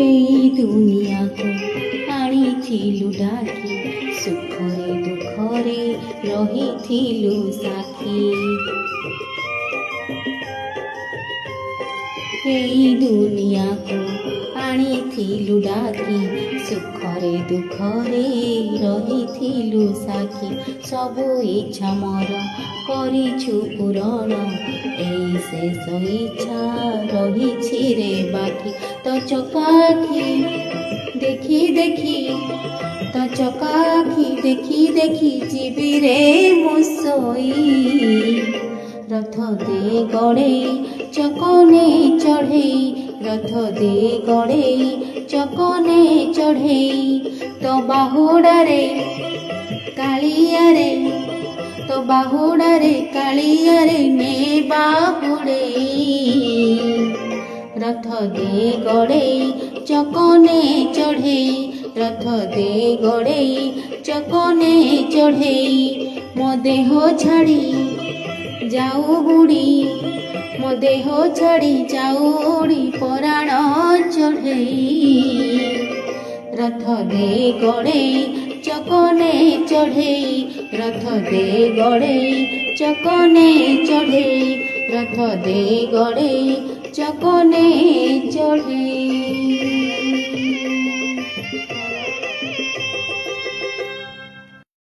এই দুনিয়াକୁ ଆଣିଥିଲୁ ଡାକି, ସୁଖରେ ଦୁଃଖରେ ରହିଥିଲୁ ସାକ୍ଷୀ। এই দুনিয়াକୁ ଆଣିଥିଲୁ ଡାକି, ସୁଖରେ ଦୁଃଖରେ ରହିଥିଲୁ ସାକ୍ଷୀ। ସବୁ ଇଚ୍ଛା ମୋର କରିଛୁ ପୂରଣ, ଏଇ ଶେଷ ଇଚ୍ଛା ରହିଛି ରେ ବାକି। ତ ଚକାଖି ଦେଖି ଦେଖି, ତ ଚକାଖି ଦେଖି ଦେଖି ଯିବି ରେ ମୁଁ ଶୋଇ। ରଥ ଦେ ଗଡ଼େଇ ଚକନେ ଚଢ଼େଇ, ରଥ ଦେ ଗଡ଼େଇ ଚକନେ ଚଢ଼େଇ। ତ ବାହୁଡ଼ାରେ କାଳିଆରେ, ତ ବାହୁଡ଼ାରେ କାଳିଆରେ ନେବା ବୁଡ଼େଇ। ରଥ ଦେ ଗଡ଼େଇ ଚକନେ ଚଢ଼େଇ, ରଥ ଦେ ଗଡ଼େଇ ଚକନେ ଚଢ଼େଇ। ମୋ ଦେହ ଛାଡ଼ି ଯାଉ ବୁଡ଼ି, ମୋ ଦେହ ଛାଡ଼ି ଯାଉ ଉଡ଼ି ପରାଣ ଚଢ଼େଇ। ରଥ ଦେ ଗଡ଼େଇ ଚକନେ ଚଢ଼େଇ, ରଥ ଦେ ଗଡ଼େଇ ଚକନେ ଚଢ଼େଇ, ରଥ ଦେ ଗଡ଼େଇ ଚକନେ ଚଢ଼େଇ।